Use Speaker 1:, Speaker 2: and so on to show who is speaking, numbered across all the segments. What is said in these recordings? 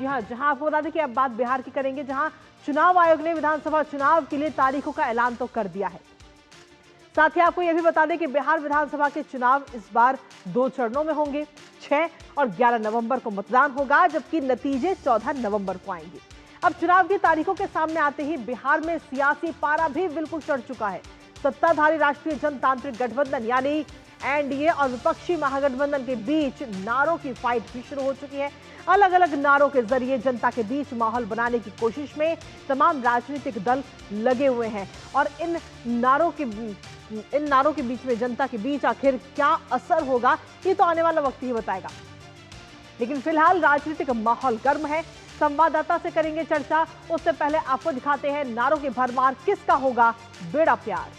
Speaker 1: जी हाँ, जहां आपको बता दें कि अब बात बिहार की करेंगे, जहां चुनाव आयोग ने विधानसभा चुनाव के लिए तारीखों का ऐलान तो कर दिया है। साथ ही आपको यह भी बता दें कि बिहार विधानसभा के चुनाव इस बार 2 चरणों में होंगे। 6 और 11 नवंबर को मतदान होगा, जबकि नतीजे 14 नवंबर को आएंगे। अब चुनाव की तारीखों के सामने आते ही बिहार में सियासी पारा भी बिल्कुल चढ़ चुका है। सत्ताधारी राष्ट्रीय जनतांत्रिक गठबंधन यानी एनडीए और विपक्षी महागठबंधन के बीच नारों की फाइट भी शुरू हो चुकी है। अलग अलग नारों के जरिए जनता के बीच माहौल बनाने की कोशिश में तमाम राजनीतिक दल लगे हुए हैं और इन नारों के बीच में जनता के बीच आखिर क्या असर होगा, ये तो आने वाला वक्त ही बताएगा। लेकिन फिलहाल राजनीतिक माहौल गर्म है। संवाददाता से करेंगे चर्चा, उससे पहले आपको दिखाते हैं नारों के भरमार किसका होगा बेड़ा पार।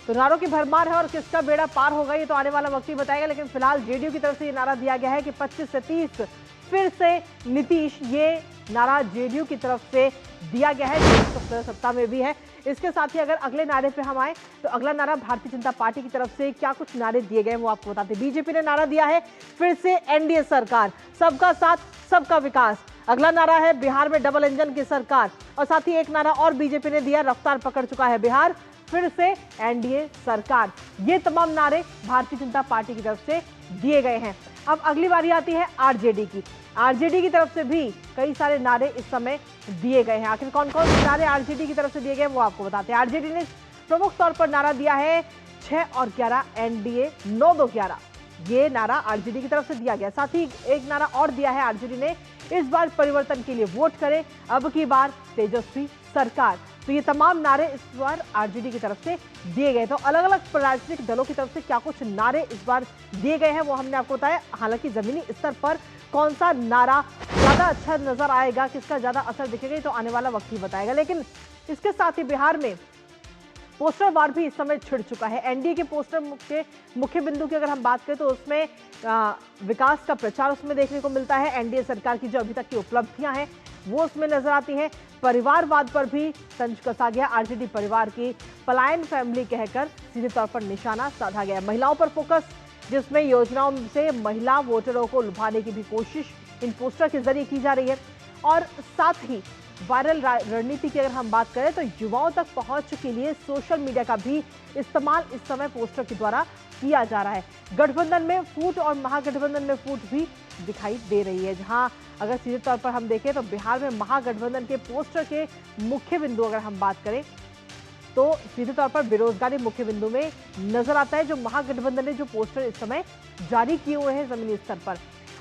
Speaker 1: तो नारों की भरमार है और किसका बेड़ा पार होगा, ये तो आने वाला वक्त ही बताएगा। लेकिन फिलहाल जेडीयू की तरफ से ये नारा दिया गया है कि 25 से 30 फिर से नीतीश, ये नारा जेडीयू की तरफ से दिया गया है, जो सत्ता में भी है। इसके साथ ही अगर अगले नारे पे हम आए तो अगला नारा भारतीय जनता पार्टी की तरफ से क्या कुछ नारे दिए गए वो आपको बताते हैं। बीजेपी ने नारा दिया है फिर से एनडीए सरकार, सबका साथ सबका विकास। अगला नारा है बिहार में डबल इंजन की सरकार, और साथ ही एक नारा और बीजेपी ने दिया, रफ्तार पकड़ चुका है बिहार, फिर से एनडीए सरकार। ये तमाम नारे भारतीय जनता पार्टी की तरफ से दिए गए हैं। अब अगली बारी आती है आरजेडी की। आरजेडी की तरफ से भी कई सारे नारे इस समय दिए गए हैं। आखिर कौन कौन से नारे आरजेडी की तरफ से दिए गए वो आपको बताते हैं। आरजेडी ने प्रमुख तौर पर नारा दिया है 6 और 11 एनडीए 9-2-11, ये नारा आरजेडी की तरफ से दिया गया। साथ ही एक नारा और दिया है आरजेडी ने, इस बार परिवर्तन के लिए वोट करें, अब की बार तेजस्वी सरकार। तो ये तमाम नारे इस बार आरजेडी की तरफ से दिए गए। तो अलग अलग राजनीतिक दलों की तरफ से क्या कुछ नारे इस बार दिए गए हैं वो हमने आपको बताया। हालांकि जमीनी स्तर पर कौन सा नारा ज्यादा अच्छा नजर आएगा, किसका ज्यादा असर दिखेगा, तो आने वाला वक्त ही बताएगा। लेकिन इसके साथ ही बिहार में पोस्टर वार भी इस समय छिड़ चुका है। एनडीए के पोस्टर के मुख्य बिंदु की अगर हम बात करें तो उसमें विकास का प्रचार उसमें देखने को मिलता है। एनडीए सरकार की जो अभी तक की उपलब्धियां हैं वो उसमें नजर आती हैं। परिवारवाद पर भी तंज कसा गया। आरजेडी परिवार की पलायन फैमिली कहकर सीधे तौर पर निशाना साधा गया। महिलाओं पर फोकस, जिसमें योजनाओं से महिला वोटरों को लुभाने की भी कोशिश इन पोस्टर के जरिए की जा रही है। और साथ ही वायरल रणनीति की अगर हम बात करें तो युवाओं तक पहुंच के लिए सोशल मीडिया का भी इस्तेमाल इस समय पोस्टर के द्वारा किया जा रहा है। गठबंधन में फूट और महागठबंधन में फूट भी दिखाई दे रही है। जहां अगर सीधे तौर पर हम देखें तो बिहार में महागठबंधन के पोस्टर के मुख्य बिंदु अगर हम बात करें तो सीधे तौर पर बेरोजगारी मुख्य बिंदु में नजर आता है। जो महागठबंधन ने जो पोस्टर इस समय जारी किए हुए हैं जमीनी स्तर पर,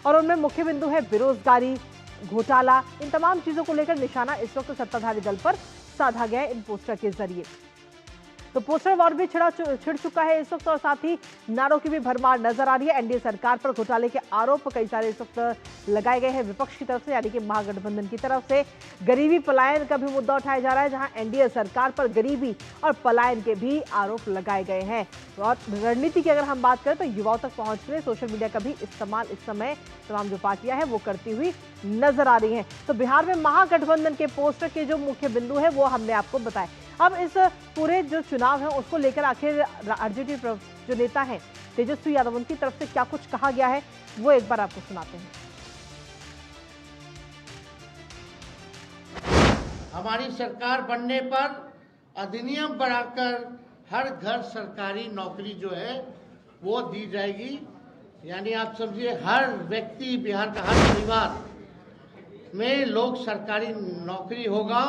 Speaker 1: और उनमें मुख्य बिंदु है बेरोजगारी, घोटाला, इन तमाम चीजों को लेकर निशाना इस वक्त सत्ताधारी दल पर साधा गया है इन पोस्टर के जरिए। तो पोस्टर वॉर भी छिड़ चुका है इस वक्त, और साथ ही नारों की भी भरमार नजर आ रही है। एनडीए सरकार पर घोटाले के आरोप कई सारे इस वक्त लगाए गए हैं विपक्ष की तरफ से, यानी कि महागठबंधन की तरफ से। गरीबी पलायन का भी मुद्दा उठाया जा रहा है, जहां एनडीए सरकार पर गरीबी और पलायन के भी आरोप लगाए गए हैं। और रणनीति की अगर हम बात करें तो युवाओं तक पहुंच के लिए सोशल मीडिया का भी इस्तेमाल इस समय तमाम जो पार्टियां हैं वो करती हुई नजर आ रही हैं। तो बिहार में महागठबंधन के पोस्टर के जो मुख्य बिंदु है वो हमने आपको बताए। अब इस पूरे जो चुनाव है उसको लेकर आखिर आरजेडी जो नेता हैं तेजस्वी यादव, उनकी तरफ से क्या कुछ कहा गया है वो एक बार आपको सुनाते हैं।
Speaker 2: हमारी सरकार बनने पर अधिनियम बढ़ाकर हर घर सरकारी नौकरी जो है वो दी जाएगी। यानी आप समझिए हर व्यक्ति, बिहार का हर परिवार में लोग सरकारी नौकरी होगा,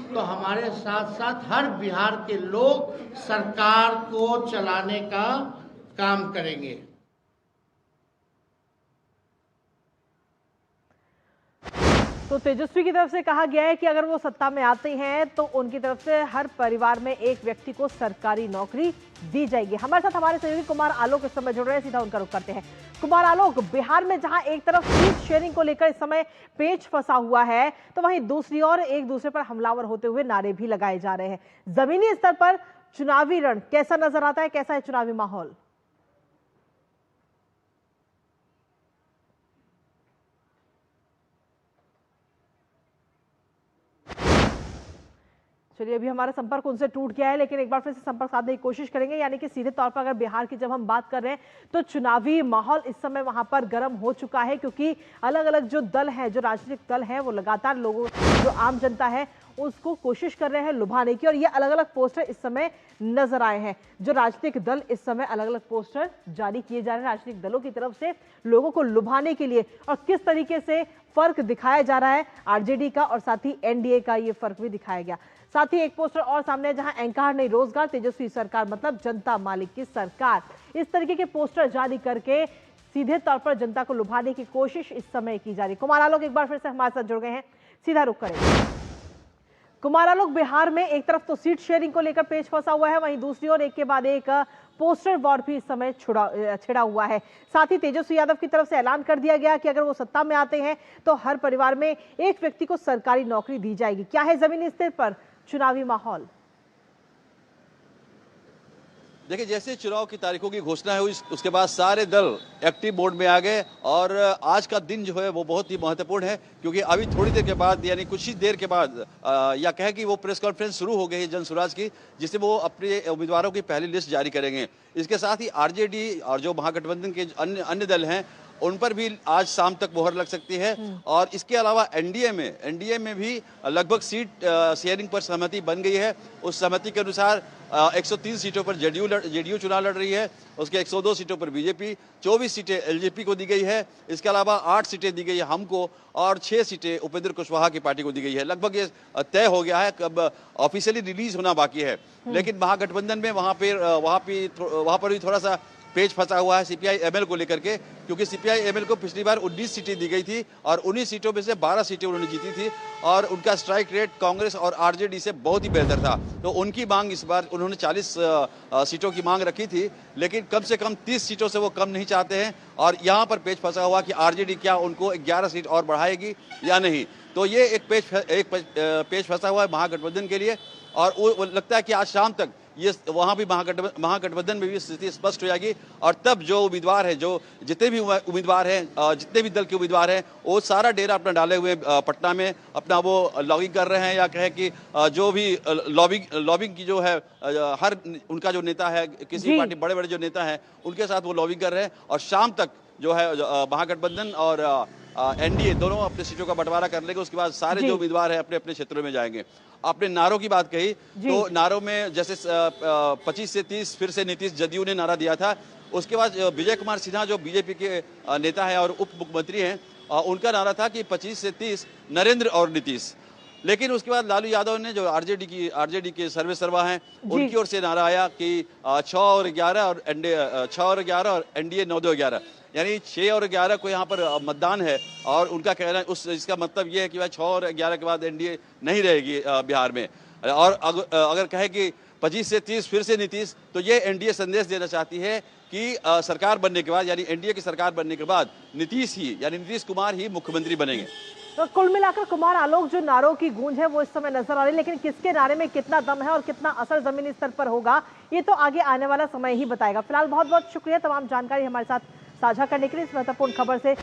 Speaker 2: तो हमारे साथ साथ हर बिहार के लोग सरकार को चलाने का काम करेंगे।
Speaker 1: तो तेजस्वी की तरफ से कहा गया है कि अगर वो सत्ता में आते हैं तो उनकी तरफ से हर परिवार में एक व्यक्ति को सरकारी नौकरी दी जाएगी। हमारे साथ हमारे सहयोगी कुमार आलोक इस समय जुड़ रहे हैं, सीधा उनका रुख करते हैं। कुमार आलोक, बिहार में जहां एक तरफ सीट शेयरिंग को लेकर इस समय पेच फंसा हुआ है, तो वहीं दूसरी ओर एक दूसरे पर हमलावर होते हुए नारे भी लगाए जा रहे हैं। जमीनी स्तर पर चुनावी रण कैसा नजर आता है, कैसा है चुनावी माहौल? चलिए, अभी हमारा संपर्क उनसे टूट गया है, लेकिन एक बार फिर से संपर्क साधने की कोशिश करेंगे। यानी कि सीधे तौर पर अगर बिहार की जब हम बात कर रहे हैं तो चुनावी माहौल इस समय वहां पर गर्म हो चुका है, क्योंकि अलग अलग जो दल है, जो राजनीतिक दल है, वो लगातार लोगों, जो आम जनता है, उसको कोशिश कर रहे हैं लुभाने की। और ये अलग अलग पोस्टर इस समय नजर आए हैं। जो राजनीतिक दल इस समय अलग अलग पोस्टर जारी किए जा रहे हैं राजनीतिक दलों की तरफ से लोगों को लुभाने के लिए, और किस तरीके से फर्क दिखाया जा रहा है आरजेडी का और साथ ही एनडीए का, ये फर्क भी दिखाया गया। साथ ही एक पोस्टर और सामने है, जहां एंकार नहीं रोजगार, तेजस्वी सरकार मतलब जनता मालिक की सरकार। इस तरीके के पोस्टर जारी करके सीधे तौर पर जनता को लुभाने की कोशिश इस समय की जा रही। कुमार आलोक एक बार फिर से हमारे साथ जुड़ गए हैं, सीधा रुख करेंगे। कुमार आलोक, बिहार में एक तरफ तो सीट शेयरिंग को लेकर पेच फंसा हुआ है, वहीं दूसरी ओर एक के बाद एक पोस्टर वॉर भी इस समय छिड़ा हुआ है। साथ ही तेजस्वी यादव की तरफ से ऐलान कर दिया गया कि अगर वो सत्ता में आते हैं तो हर परिवार में एक व्यक्ति को सरकारी नौकरी दी जाएगी। क्या है जमीनी स्तर पर चुनावी माहौल?
Speaker 3: देखिए, जैसे चुनाव की तारीखों की घोषणा हुई उसके बाद सारे दल एक्टिव मोड में आ गए और आज का दिन जो है वो बहुत ही महत्वपूर्ण है, क्योंकि अभी थोड़ी देर के बाद यानी कुछ ही देर के बाद या कहे कि वो प्रेस कॉन्फ्रेंस शुरू हो गई है जन स्वराज की, जिससे वो अपने उम्मीदवारों की पहली लिस्ट जारी करेंगे। इसके साथ ही आरजेडी और जो महागठबंधन के अन्य दल हैं उन पर भी आज शाम तक मोहर लग सकती है। और इसके अलावा एनडीए में भी लगभग सीट शेयरिंग पर सहमति बन गई है। उस सहमति के अनुसार 103 सीटों पर जेडीयू चुनाव लड़ रही है, उसके 102 सीटों पर बीजेपी, 24 सीटें एलजेपी को दी गई है। इसके अलावा 8 सीटें दी गई है हमको और 6 सीटें उपेंद्र कुशवाहा की पार्टी को दी गई है। लगभग ये तय हो गया है, कब ऑफिशियली रिलीज होना बाकी है। लेकिन महागठबंधन में वहां पर भी थोड़ा सा पेच फंसा हुआ है सीपीआई एमएल को लेकर के, क्योंकि सीपीआई एमएल को पिछली बार 19 सीटें दी गई थी और 19 सीटों में से 12 सीटें उन्होंने जीती थी और उनका स्ट्राइक रेट कांग्रेस और आरजेडी से बहुत ही बेहतर था। तो उनकी मांग इस बार उन्होंने 40 सीटों की मांग रखी थी, लेकिन कम से कम 30 सीटों से वो कम नहीं चाहते हैं। और यहाँ पर पेच फंसा हुआ कि आरजेडी क्या उनको 11 सीट और बढ़ाएगी या नहीं। तो ये एक पेच फंसा हुआ है महागठबंधन के लिए। और वो लगता है कि आज शाम तक ये वहां भी महागठबंधन में भी स्थिति स्पष्ट हो जाएगी और तब जो उम्मीदवार है, जो जितने भी उम्मीदवार हैं, जितने भी दल के उम्मीदवार हैं, वो सारा डेरा अपना डाले हुए पटना में अपना वो लॉबिंग कर रहे हैं, या कहे कि जो भी लॉबिंग की जो है हर उनका जो नेता है, किसी पार्टी बड़े जो नेता हैं उनके साथ वो लॉबिंग कर रहे हैं। और शाम तक जो है महागठबंधन और एनडीए दोनों अपने सीटों का बंटवारा कर लेंगे। उसके बाद सारे जो उम्मीदवार हैं अपने अपने क्षेत्रों में जाएंगे। आपने नारों की बात कही, तो नारों में जैसे 25 से 30 फिर से नीतीश जदयू ने नारा दिया था। उसके बाद विजय कुमार सिन्हा जो बीजेपी के नेता हैं और उप मुख्यमंत्री हैं, उनका नारा था कि 25 से 30 नरेंद्र और नीतीश। लेकिन उसके बाद लालू यादव ने, जो आरजेडी के सर्वे सर्वा हैं, उनकी ओर से नारा आया कि 6 और 11 और एनडीए 9-2-11, यानी 6 और 11 को यहाँ पर मतदान है। और उनका कहना है इसका मतलब ये है कि भाई 6 और 11 के बाद एनडीए नहीं रहेगी बिहार में। और अगर कहे कि 25 से 30 फिर से नीतीश, तो ये एनडीए संदेश देना चाहती है कि सरकार बनने के बाद, यानी एनडीए की सरकार बनने के बाद नीतीश कुमार ही मुख्यमंत्री बनेंगे।
Speaker 1: तो कुल मिलाकर कुमार आलोक, जो नारों की गूंज है वो इस समय नजर आ रही है, लेकिन किसके नारे में कितना दम है और कितना असर जमीनी स्तर पर होगा, ये तो आगे आने वाला समय ही बताएगा। फिलहाल बहुत बहुत शुक्रिया तमाम जानकारी हमारे साथ साझा करने के लिए। इस महत्वपूर्ण खबर से